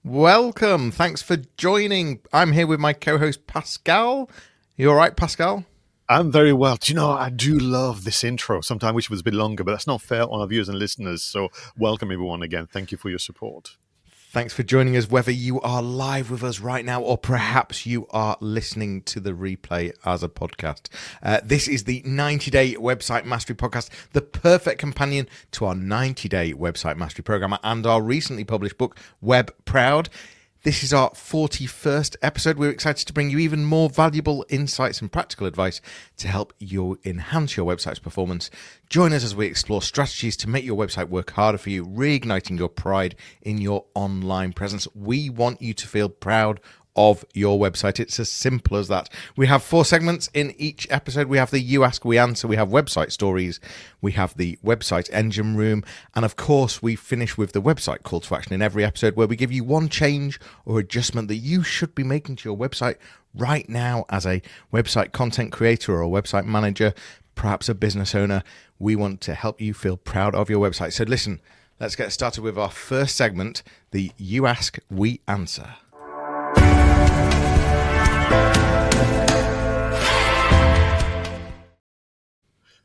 Welcome. Thanks for joining. I'm here with my co-host Pascal. You all right, Pascal? I'm very well. Do you know, I do love this intro. Sometimes I wish it was a bit longer, but that's not fair on our viewers and listeners. So welcome everyone again. Thank you for your support. Thanks for joining us, whether you are live with us right now or perhaps you are listening to the replay as a podcast. This is the 90-Day Website Mastery Podcast, the perfect companion to our 90-Day Website Mastery Program and our recently published book, Web Proud. This is our 41st episode. We're excited to bring you even more valuable insights and practical advice to help you enhance your website's performance. Join us as we explore strategies to make your website work harder for you, reigniting your pride in your online presence. We want you to feel proud of your website. It's as simple as that. We have 4 segments in each episode. We have the You Ask, We Answer. We have website stories. We have the website engine room. And of course, we finish with the website call to action in every episode, where we give you one change or adjustment that you should be making to your website right now as a website content creator or a website manager, perhaps a business owner. We want to help you feel proud of your website. So listen, let's get started with our first segment, the You Ask, We Answer.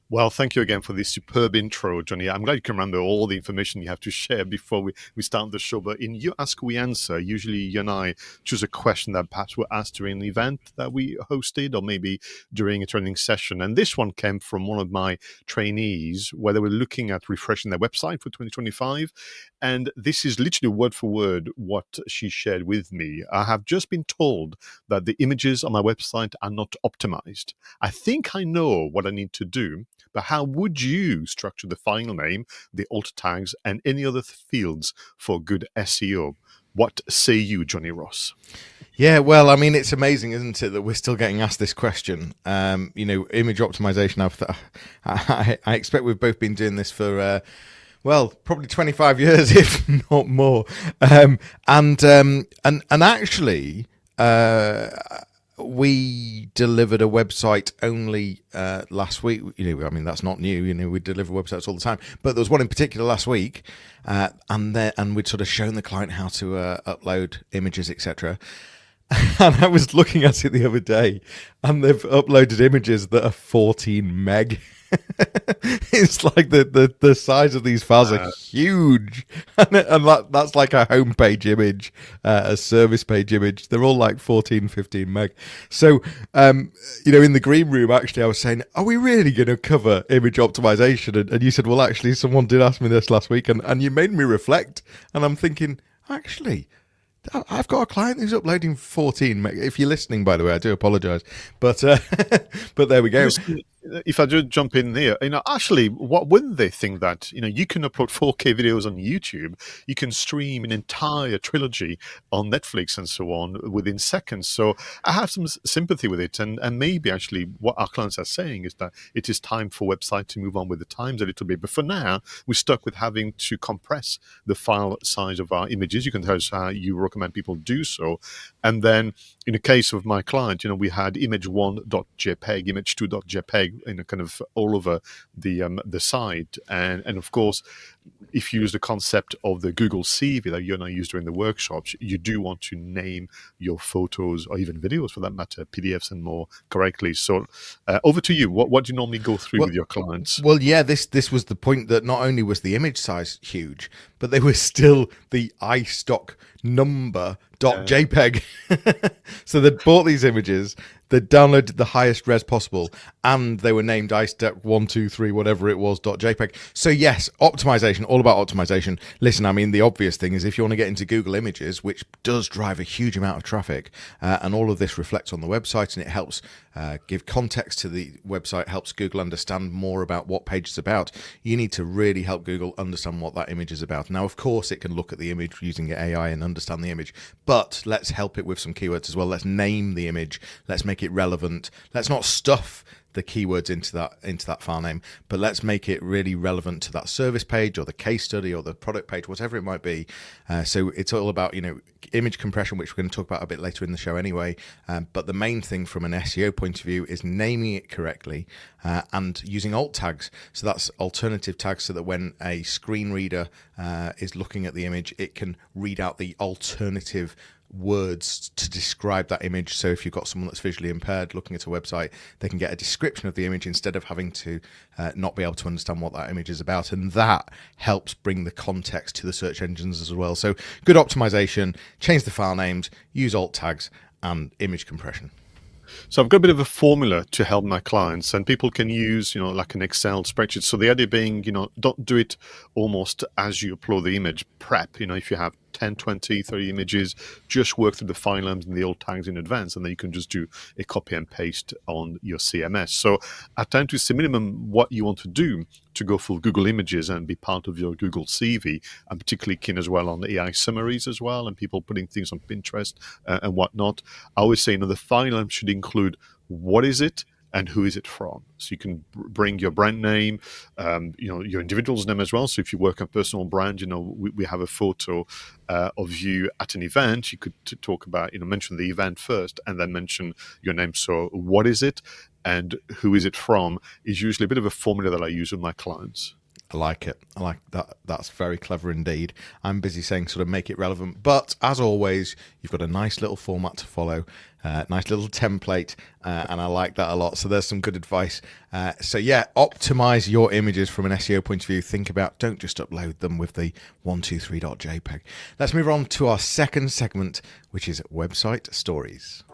Well, thank you again for this superb intro, Jonny. I'm glad you can remember all the information you have to share before we start the show. But in You Ask, We Answer, usually you and I choose a question that perhaps were asked during an event that we hosted or maybe during a training session. And this one came from one of my trainees where they were looking at refreshing their website for 2025. And this is literally word for word what she shared with me. I have just been told that the images on my website are not optimized. I think I know what I need to do. But how would you structure the file name, the alt tags, and any other fields for good SEO? What say you, Jonny Ross? Yeah, well, I mean, it's amazing, isn't it, that we're still getting asked this question. Image optimization, I expect we've both been doing this for, probably 25 years, if not more. And actually, we delivered a website only last week. That's not new. We deliver websites all the time, but there was one in particular last week, and we'd sort of shown the client how to upload images, etc. And I was looking at it the other day, and they've uploaded images that are 14 meg. It's like the size of these files are huge, and that's like a homepage image, a service page image. They're all like 14, 15 meg. So, in the green room, actually, I was saying, are we really going to cover image optimization? And you said, well, actually, someone did ask me this last week, and you made me reflect. And I'm thinking, actually, I've got a client who's uploading 14 meg. If you're listening, by the way, I do apologize, but there we go. If I just jump in there, actually, what wouldn't they think that, you can upload 4K videos on YouTube, you can stream an entire trilogy on Netflix and so on within seconds. So I have some sympathy with it. And maybe actually what our clients are saying is that it is time for website to move on with the times a little bit. But for now, we're stuck with having to compress the file size of our images. You can tell us how you recommend people do so. And then in the case of my client, we had image1.jpg, image2.jpg, kind of all over the site, and of course, if you use the concept of the Google CV that you and I use during the workshops, you do want to name your photos or even videos, for that matter, PDFs and more correctly. So, over to you. What do you normally go through with your clients? Well, yeah, this was the point, that not only was the image size huge, but they were still the iStock number.jpg. So they'd bought these images, they downloaded the highest res possible, and they were named iStock 123 whatever it was .jpg. So yes, optimization, all about optimization. Listen, I mean, the obvious thing is if you want to get into Google Images, which does drive a huge amount of traffic, and all of this reflects on the website, and it helps give context to the website, helps Google understand more about what page is about. You need to really help Google understand what that image is about. Now, of course, it can look at the image using AI and understand the image, but let's help it with some keywords as well. Let's name the image. Let's make it relevant. Let's not stuff the keywords into that file name, but let's make it really relevant to that service page or the case study or the product page, whatever it might be. So it's all about, image compression, which we're going to talk about a bit later in the show anyway. But the main thing from an SEO point of view is naming it correctly and using alt tags. So that's alternative tags, so that when a screen reader is looking at the image, it can read out the alternative words to describe that image. So if you've got someone that's visually impaired looking at a website, they can get a description of the image instead of having to not be able to understand what that image is about, and that helps bring the context to the search engines as well. So good optimization, change the file names, use alt tags, and image compression. So I've got a bit of a formula to help my clients, and people can use, like an Excel spreadsheet. So the idea being, don't do it almost as you upload the image. Prep, if you have 10, 20, 30 images, just work through the file names and the alt tags in advance, and then you can just do a copy and paste on your CMS. So I tend to say minimum what you want to do to go full Google Images and be part of your Google CV. I'm particularly keen as well on the AI summaries as well, and people putting things on Pinterest and whatnot. I always say, the file name should include what is it and who is it from. So you can bring your brand name, your individual's name as well. So if you work on personal brand, we have a photo of you at an event. You could talk about, mention the event first and then mention your name. So what is it and who is it from is usually a bit of a formula that I use with my clients. I like it. I like that. That's very clever indeed. I'm busy saying sort of make it relevant, but as always, you've got a nice little format to follow, nice little template, and I like that a lot. So there's some good advice. So yeah, optimize your images from an SEO point of view. Think about, don't just upload them with the 123.jpg. Let's move on to our second segment, which is website stories.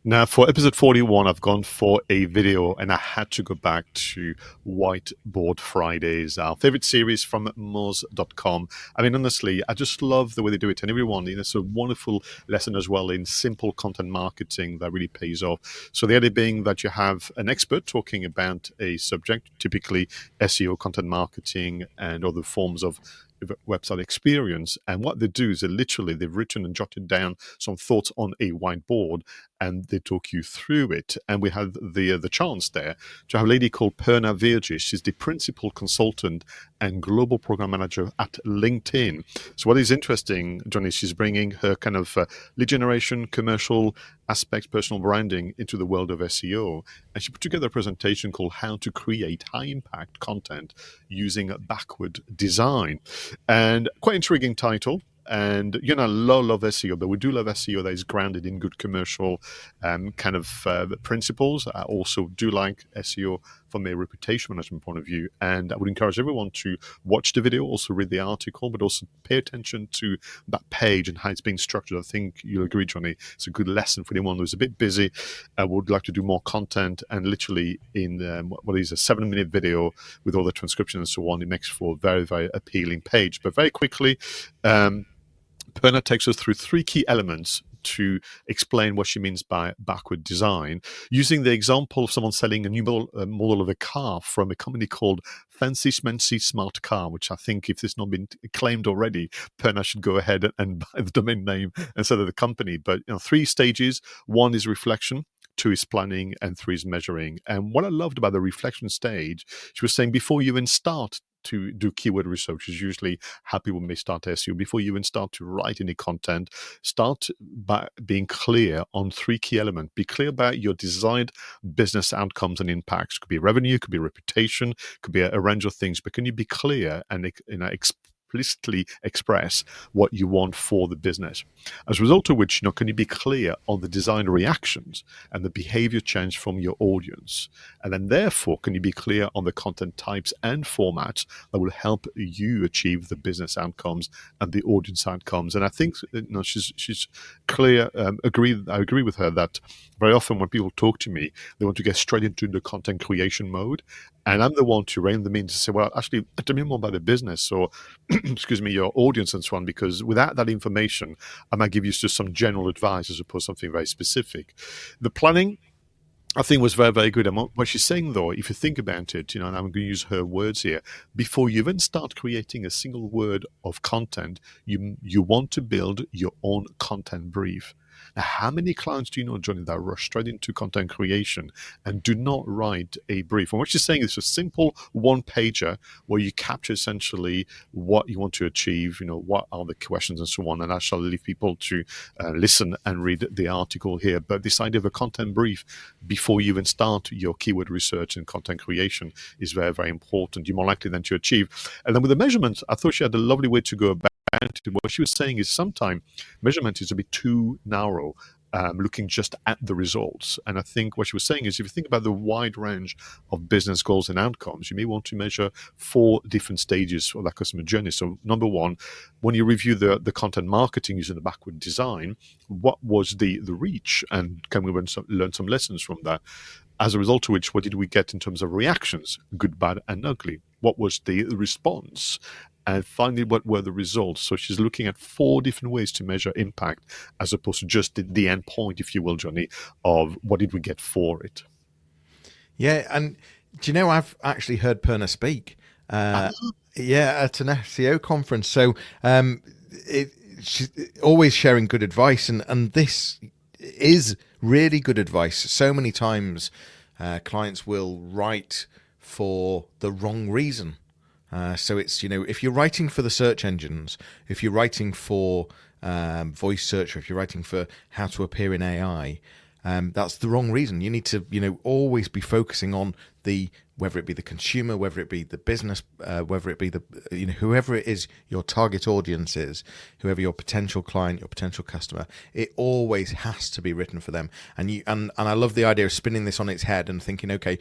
Now, for episode 41, I've gone for a video, and I had to go back to Whiteboard Fridays, our favorite series from Moz.com. I mean, honestly, I just love the way they do it. And everyone, it's a wonderful lesson as well in simple content marketing that really pays off. So the idea being that you have an expert talking about a subject, typically SEO, content marketing, and other forms of website experience, and what they do is they've written and jotted down some thoughts on a whiteboard, and they talk you through it. And we have the chance there to have a lady called Purna Virji. She's the principal consultant and global program manager at LinkedIn. So what is interesting, Jonny, she's bringing her kind of lead generation, commercial aspects, personal branding into the world of SEO. And she put together a presentation called How to Create High Impact Content Using Backward Design. And quite intriguing title. And, love SEO, but we do love SEO that is grounded in good commercial kind of principles. I also do like SEO from a reputation management point of view. And I would encourage everyone to watch the video, also read the article, but also pay attention to that page and how it's being structured. I think you'll agree, Jonny, it's a good lesson for anyone who's a bit busy, would like to do more content, and literally in what is a 7-minute video with all the transcription and so on, it makes for a very, very appealing page. But very quickly, Purna takes us through 3 key elements to explain what she means by backward design, using the example of someone selling a new model of a car from a company called Fancy Schmancy Smart Car, which I think, if it's not been claimed already, Purna should go ahead and buy the domain name instead of the company. But 3 stages. 1 is reflection, 2 is planning, and 3 is measuring. And what I loved about the reflection stage, she was saying before you even start to do keyword research, is usually how people may start SEO. Before you even start to write any content, start by being clear on 3 key elements. Be clear about your desired business outcomes and impacts. Could be revenue, could be reputation, could be a range of things. But can you be clear and explicitly express what you want for the business? As a result of which, can you be clear on the design reactions and the behavior change from your audience? And then therefore, can you be clear on the content types and formats that will help you achieve the business outcomes and the audience outcomes? And I think she's clear. I agree with her that very often when people talk to me, they want to get straight into the content creation mode. And I'm the one to rein them in to say, well, actually, tell me more about the business or, excuse me, your audience and so on, because without that information, I might give you just some general advice as opposed to something very specific. The planning, I think was very, very good. And what she's saying, though, if you think about it, and I'm going to use her words here, before you even start creating a single word of content, you want to build your own content brief. Now, how many clients do you know, Jonny, that rush straight into content creation and do not write a brief? And what she's saying is a simple one-pager where you capture essentially what you want to achieve, what are the questions and so on. And I shall leave people to listen and read the article here. But this idea of a content brief before you even start your keyword research and content creation is very, very important. You're more likely then to achieve. And then with the measurements, I thought she had a lovely way to go about it. What she was saying is sometimes measurement is a bit too narrow, looking just at the results. And I think what she was saying is if you think about the wide range of business goals and outcomes, you may want to measure 4 different stages of that customer journey. So number 1, when you review the content marketing using the backward design, what was the reach? And can we learn some lessons from that? As a result of which, what did we get in terms of reactions, good, bad, and ugly? What was the response? And finally, what were the results? So she's looking at 4 different ways to measure impact, as opposed to just the end point, if you will, Jonny, of what did we get for it. Yeah, and do you know, I've actually heard Purna speak at an SEO conference. So she's always sharing good advice, and this is really good advice. So many times clients will write for the wrong reason. So it's, if you're writing for the search engines, if you're writing for voice search, or if you're writing for how to appear in AI, that's the wrong reason. You need to, always be focusing on whether it be the consumer, whether it be the business, whether it be whoever it is your target audience is, whoever your potential client, your potential customer, it always has to be written for them. And I love the idea of spinning this on its head and thinking, okay,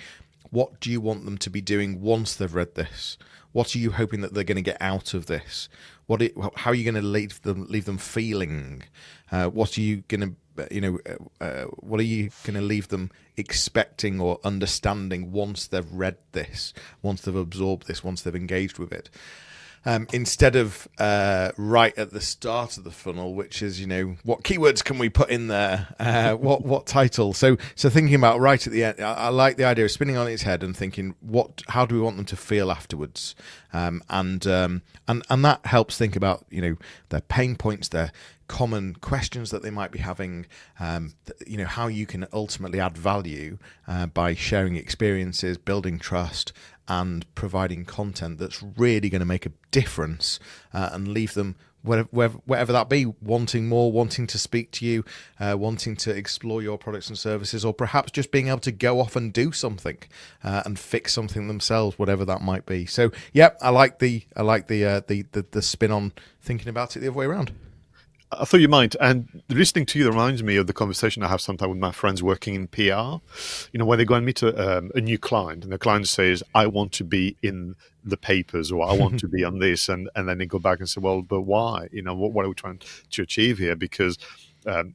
what do you want them to be doing once they've read this? What are you hoping that they're going to get out of this? How are you going to leave them feeling? What are you going to, what are you going to leave them expecting or understanding once they've read this, once they've absorbed this, once they've engaged with it? Instead of right at the start of the funnel, which is, what keywords can we put in there? What title? So thinking about right at the end, I like the idea of spinning on its head and thinking, how do we want them to feel afterwards? And that helps think about, their pain points, their common questions that they might be having, how you can ultimately add value by sharing experiences, building trust, and providing content that's really going to make a difference and leave them, whatever that be, wanting more, wanting to speak to you, wanting to explore your products and services, or perhaps just being able to go off and do something and fix something themselves, whatever that might be. So, I like the spin on thinking about it the other way around. I thought you might. And listening to you reminds me of the conversation I have sometimes with my friends working in PR. When they go and meet a new client, and the client says, I want to be in the papers, or I want to be on this. And then they go back and say, well, but why? What are we trying to achieve here? Because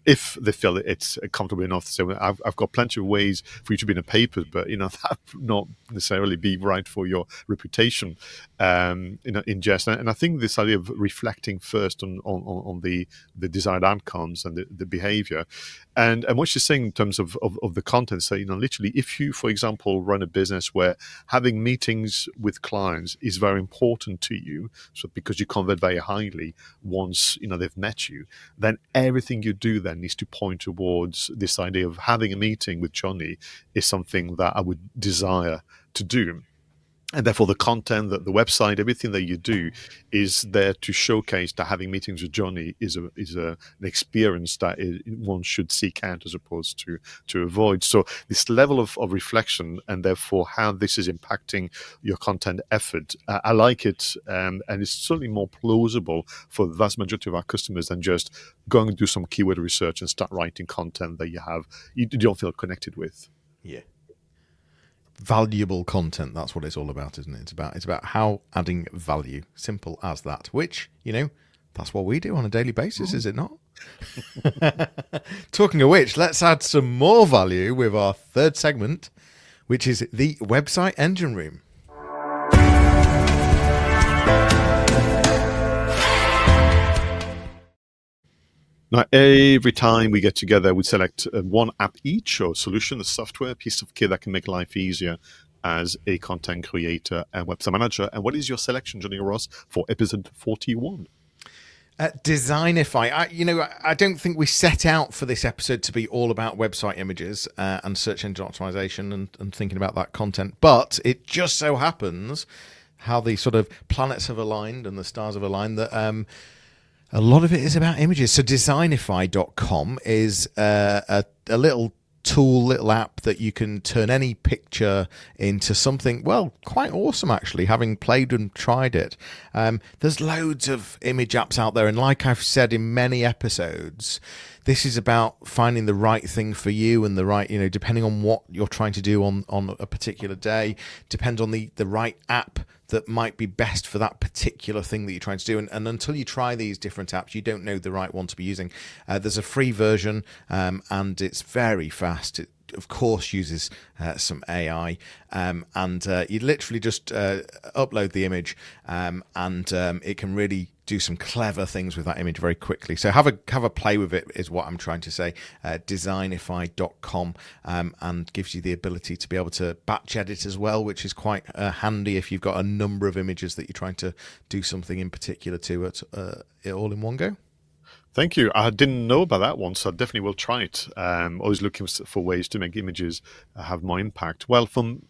if they feel it's comfortable enough to say, well, I've got plenty of ways for you to be in the papers, but that not necessarily be right for your reputation, in jest. And I think this idea of reflecting first on the desired outcomes and the behavior, and what she's saying in terms of the content. So literally, if you, for example, run a business where having meetings with clients is very important to you, so because you convert very highly once they've met you, then everything you do then needs to point towards this idea of having a meeting with Jonny is something that I would desire to do. And therefore, the content, the website, everything that you do is there to showcase that having meetings with Jonny is an experience that one should seek out as opposed to avoid. So this level of reflection, and therefore how this is impacting your content effort, I like it, and it's certainly more plausible for the vast majority of our customers than just going and do some keyword research and start writing content that you don't feel connected with. Yeah. Valuable content, that's what it's all about, isn't it? It's about how adding value, simple as that, which that's what we do on a daily basis, is it not? Talking of which, let's add some more value with our third segment, which is the website engine room. Now, every time we get together, we select one app each, or solution, a software, piece of kit that can make life easier as a content creator and website manager. And what is your selection, Jonny Ross, for episode 41? Designify. I don't think we set out for this episode to be all about website images and search engine optimization and thinking about that content, but it just so happens how the sort of planets have aligned and the stars have aligned that a lot of it is about images. So Designify.com is a little tool, little app that you can turn any picture into something, well, quite awesome actually, having played and tried it. There's loads of image apps out there, and like I've said in many episodes, this is about finding the right thing for you and the right, depending on what you're trying to do on a particular day, depends on the right app that might be best for that particular thing that you're trying to do. And until you try these different apps, you don't know the right one to be using. There's a free version, and it's very fast. It, of course, uses some AI, and you literally just upload the image, and it can really do some clever things with that image very quickly. So have a play with it is what I'm trying to say. Designify.com, and gives you the ability to be able to batch edit as well, which is quite handy if you've got a number of images that you're trying to do something in particular to it all in one go. Thank you. I didn't know about that one, so I definitely will try it. Always looking for ways to make images have more impact. Well, from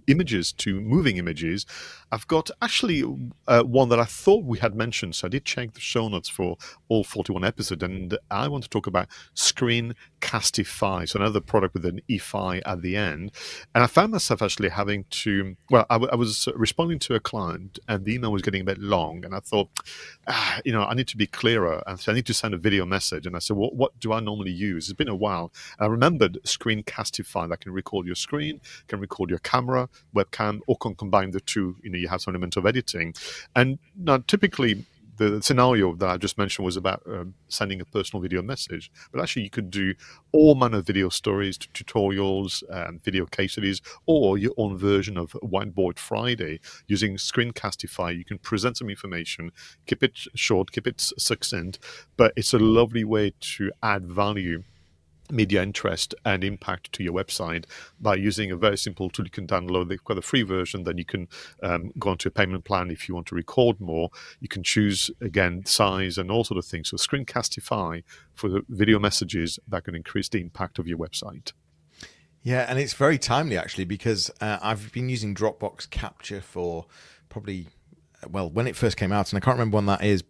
images to moving images, I've got actually one that I thought we had mentioned. So I did check the show notes for all 41 episodes, and I want to talk about Screencastify, so another product with an EFI at the end. And I found myself actually having to, I was responding to a client, and the email was getting a bit long, and I thought, I need to be clearer, and so I need to send a video message. And I said, well, what do I normally use? It's been a while. And I remembered Screencastify that can record your screen, can record your camera, webcam, or can combine the two. You have some element of editing. And now typically the scenario that I just mentioned was about sending a personal video message, but actually you could do all manner of video stories, tutorials, video case studies, or your own version of Whiteboard Friday. Using Screencastify, you can present some information, keep it short, keep it succinct, but it's a lovely way to add value, media interest and impact to your website by using a very simple tool you can download. They've got a free version, then you can go onto a payment plan if you want to record more. You can choose, again, size and all sort of things. So Screencastify for the video messages that can increase the impact of your website. Yeah, and it's very timely actually, because I've been using Dropbox Capture for probably, when it first came out, and I can't remember when that is,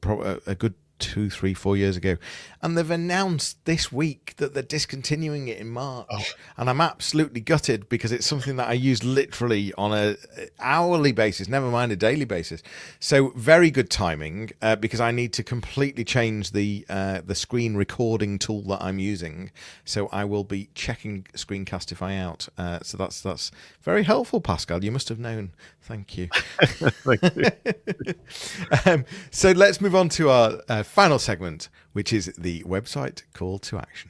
a good 2, 3, 4 years ago, and they've announced this week that they're discontinuing it in March. And I'm absolutely gutted, because it's something that I use literally on a hourly basis, never mind a daily basis. So very good timing, because I need to completely change the screen recording tool that I'm using. So I will be checking Screencastify out. So that's very helpful, Pascal. You must have known. Thank you. Thank you. So let's move on to our final segment, which is the website call to action.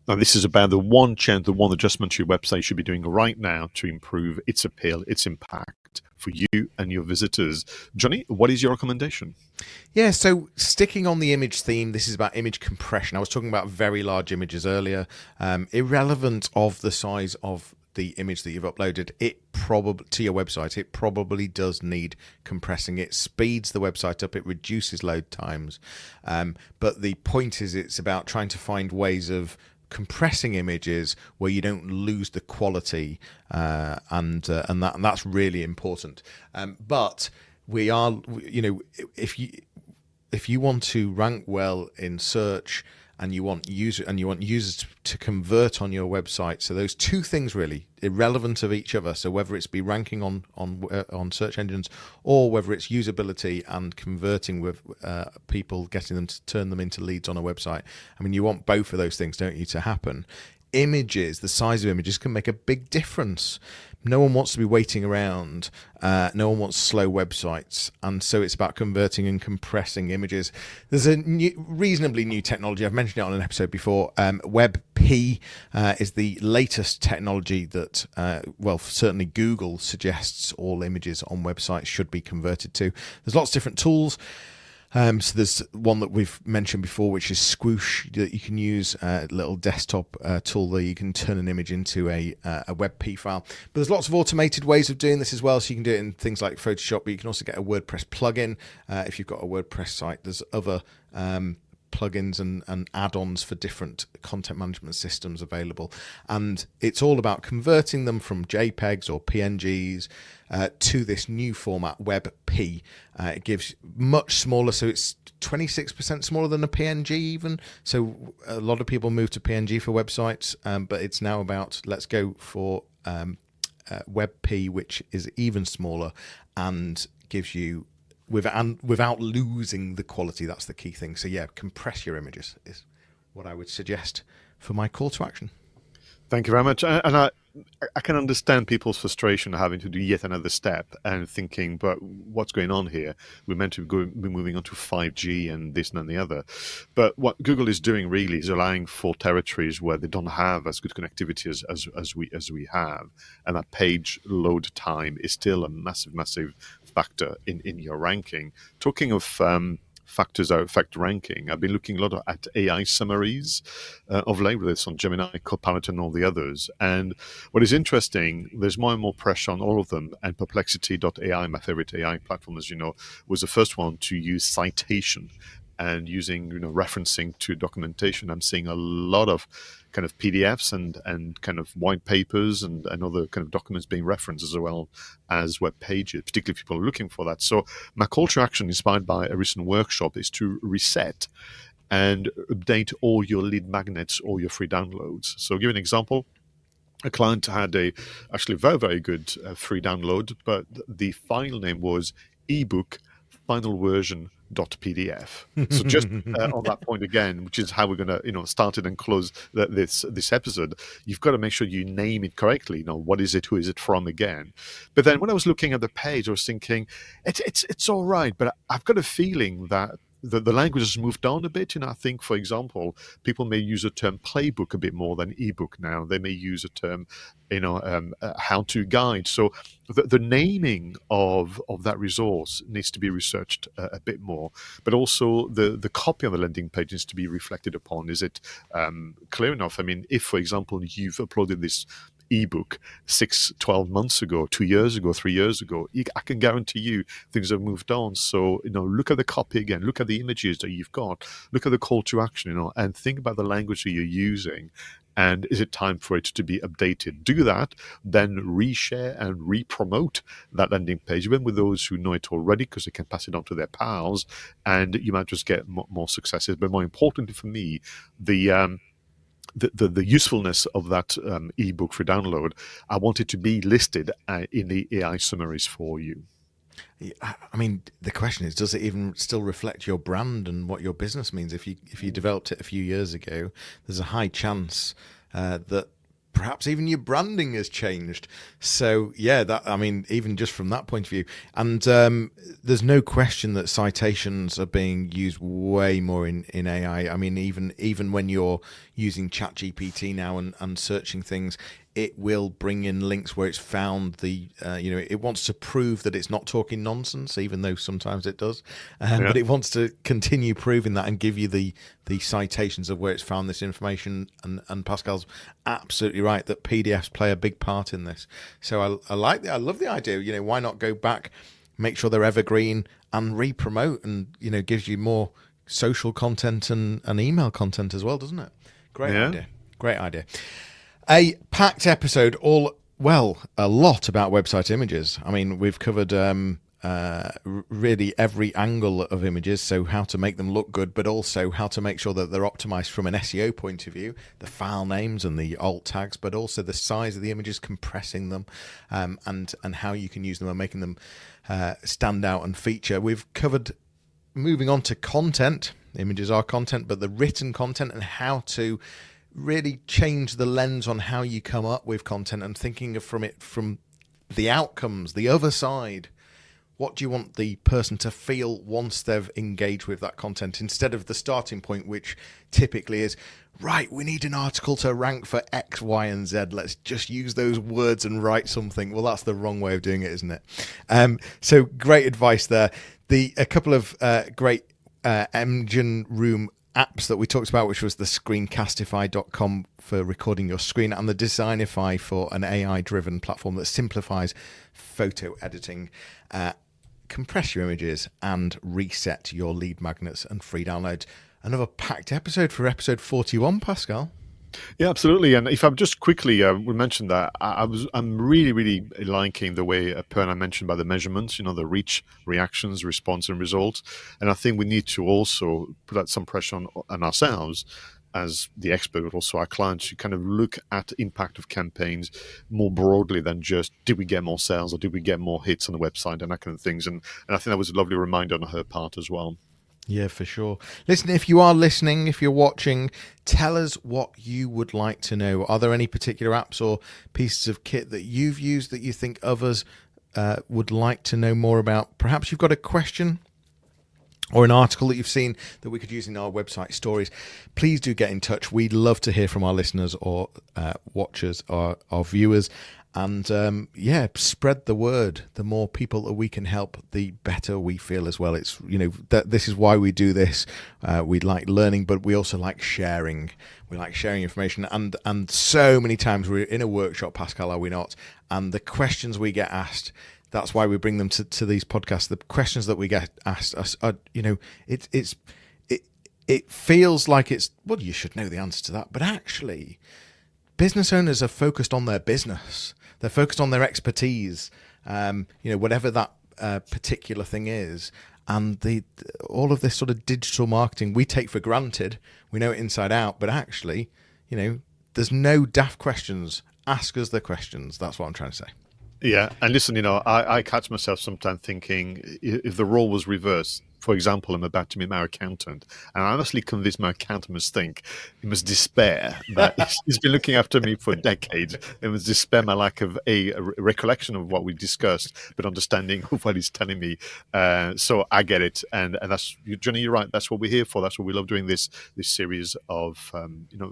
Now, this is about the one change, the one adjustment your website should be doing right now to improve its appeal, its impact for you and your visitors. Jonny, what is your recommendation? Yeah, so sticking on the image theme, this is about image compression. I was talking about very large images earlier. Irrelevant of the size of the image that you've uploaded, to your website, it probably does need compressing. It speeds the website up, it reduces load times. But the point is, it's about trying to find ways of compressing images where you don't lose the quality, and that's really important. But we are, if you want to rank well in search, and you want users to convert on your website, so those two things really irrelevant of each other. So whether it's be ranking on search engines, or whether it's usability and converting with people, getting them to turn them into leads on a website. I mean, you want both of those things, don't you, to happen. Images, the size of images can make a big difference, No one wants to be waiting around. No one wants slow websites. And so it's about converting and compressing images. There's a reasonably new technology. I've mentioned it on an episode before. WebP is the latest technology that, certainly Google suggests all images on websites should be converted to. There's lots of different tools. So there's one that we've mentioned before, which is Squoosh, that you can use, a little desktop tool that you can turn an image into a WebP file. But there's lots of automated ways of doing this as well. So you can do it in things like Photoshop, but you can also get a WordPress plugin. If you've got a WordPress site, there's other plugins and add-ons for different content management systems available. And it's all about converting them from JPEGs or PNGs to this new format, WebP. It gives much smaller, so it's 26% smaller than a PNG even. So a lot of people move to PNG for websites, but it's now about, let's go for WebP, which is even smaller and gives you without losing the quality. That's the key thing. So yeah, compress your images is what I would suggest for my call to action. Thank you very much. And I can understand people's frustration of having to do yet another step and thinking, but what's going on here? We're meant to be moving on to 5G and this and the other. But what Google is doing really is allowing for territories where they don't have as good connectivity as we have. And that page load time is still a massive factor in your ranking. Talking of factors that affect ranking, I've been looking a lot at AI summaries of late, whether it's on Gemini, Copilot, and all the others. And what is interesting, there's more and more pressure on all of them. And Perplexity.ai, my favorite AI platform, as you know, was the first one to use citation and using referencing to documentation. I'm seeing a lot of kind of PDFs and kind of white papers and other kind of documents being referenced as well as web pages, particularly if people are looking for that. So my call to action, inspired by a recent workshop, is to reset and update all your lead magnets or your free downloads. So I'll give you an example. A client had actually very good free download, but the file name was ebook final version .pdf. So just on that point again, which is how we're going to start it and close this episode, you've got to make sure you name it correctly. What is it? Who is it from again? But then when I was looking at the page, I was thinking it's all right, but I've got a feeling that the language has moved on a bit. I think, for example, people may use the term playbook a bit more than ebook now. They may use a term, how-to guide. So the naming of that resource needs to be researched a bit more. But also the copy on the landing page needs to be reflected upon. Is it clear enough? I mean, if, for example, you've uploaded this ebook 6-12 months ago, 2 years ago, 3 years ago, I can guarantee you things have moved on. So look at the copy again, look at the images that you've got, look at the call to action, and think about the language that you're using, and is it time for it to be updated? Do that, then reshare and re-promote that landing page, even with those who know it already, because they can pass it on to their pals, and you might just get more successes. But more importantly for me, the usefulness of that ebook for download, I want it to be listed in the AI summaries for you. I mean, the question is, does it even still reflect your brand and what your business means? If you developed it a few years ago, there's a high chance that perhaps even your branding has changed. So yeah, even just from that point of view, and there's no question that citations are being used way more in AI. I mean, even when you're using ChatGPT now and searching things, it will bring in links where it's found it wants to prove that it's not talking nonsense, even though sometimes it does. But it wants to continue proving that and give you the citations of where it's found this information. And Pascal's absolutely right that PDFs play a big part in this. So I love the idea. Why not go back, make sure they're evergreen, and re-promote, and gives you more social content and email content as well, doesn't it? Great idea. A packed episode, a lot about website images. I mean, we've covered really every angle of images, so how to make them look good, but also how to make sure that they're optimized from an SEO point of view, the file names and the alt tags, but also the size of the images, compressing them, and how you can use them and making them stand out and feature. We've covered, moving on to content. Images are content, but the written content and how to really change the lens on how you come up with content and thinking from the outcomes, the other side. What do you want the person to feel once they've engaged with that content, instead of the starting point, which typically is, right, we need an article to rank for X, Y, and Z. Let's just use those words and write something. Well, that's the wrong way of doing it, isn't it? So great advice there. A couple of great engine room apps that we talked about, which was the Screencastify.com for recording your screen, and the Designify for an AI-driven platform that simplifies photo editing. Compress your images and reset your lead magnets and free downloads. Another packed episode for episode 41, Pascal. Yeah, absolutely. And if I'm just quickly, we mentioned that I'm really liking the way Purna mentioned about the measurements, the reach, reactions, response, and results. And I think we need to also put out some pressure on ourselves as the expert, but also our clients, to kind of look at impact of campaigns more broadly than just, did we get more sales or did we get more hits on the website and that kind of things. And I think that was a lovely reminder on her part as well. Yeah, for sure. Listen, if you are listening, if you're watching, tell us what you would like to know. Are there any particular apps or pieces of kit that you've used that you think others would like to know more about? Perhaps you've got a question or an article that you've seen that we could use in our website stories. Please do get in touch. We'd love to hear from our listeners or watchers or our viewers. And spread the word. The more people that we can help, the better we feel as well. It's, this is why we do this. We like learning, but we also like sharing. We like sharing information. And so many times we're in a workshop, Pascal, are we not? And the questions we get asked, that's why we bring them to these podcasts. The questions that we get asked are, it feels like it's, well, you should know the answer to that. But actually, business owners are focused on their business. They're focused on their expertise, whatever that particular thing is. And all of this sort of digital marketing we take for granted. We know it inside out, but actually, there's no daft questions. Ask us the questions. That's what I'm trying to say. Yeah, and listen, I catch myself sometimes thinking, if the role was reversed, for example, I'm about to meet my accountant, and I honestly convinced my accountant must think, he must despair that he's been looking after me for decades. It must despair my lack of a recollection of what we discussed, but understanding of what he's telling me. So I get it, and that's, Jonny, you're right. That's what we're here for. That's what we love doing this series of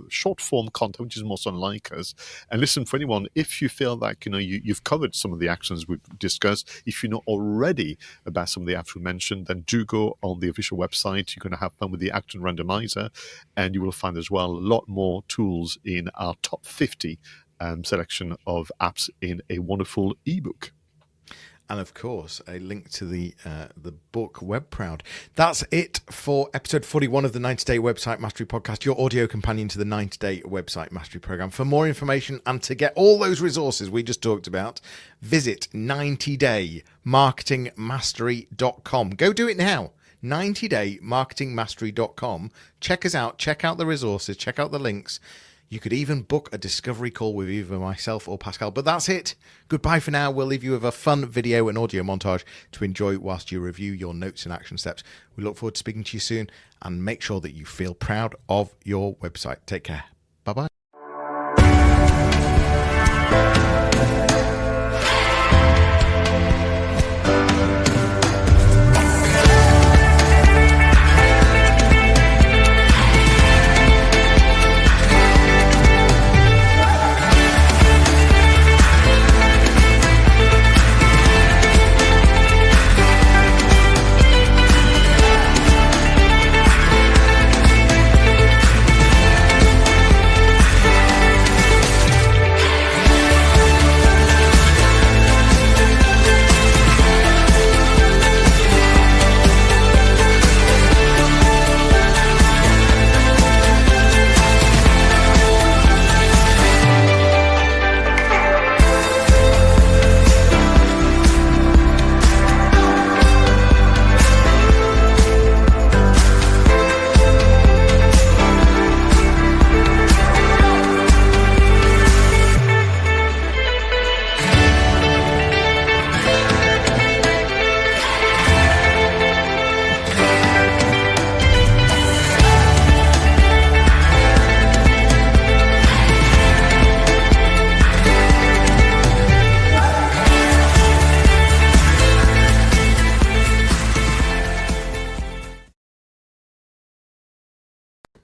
short form content, which is most unlike us. And listen, for anyone, if you feel like you've covered some of the actions we've discussed, if you know already about some of the apps we mentioned, then do go on the official website. You're going to have fun with the action randomizer, and you will find as well a lot more tools in our top 50 selection of apps in a wonderful ebook. And of course, a link to the book Web Proud. That's it for episode 41 of the 90-Day Website Mastery Podcast, your audio companion to the 90-Day Website Mastery Program. For more information and to get all those resources we just talked about, visit 90daymarketingmastery.com. Go do it now. 90daymarketingmastery.com. Check us out. Check out the resources. Check out the links. You could even book a discovery call with either myself or Pascal. But that's it. Goodbye for now. We'll leave you with a fun video and audio montage to enjoy whilst you review your notes and action steps. We look forward to speaking to you soon, and make sure that you feel proud of your website. Take care. Bye-bye.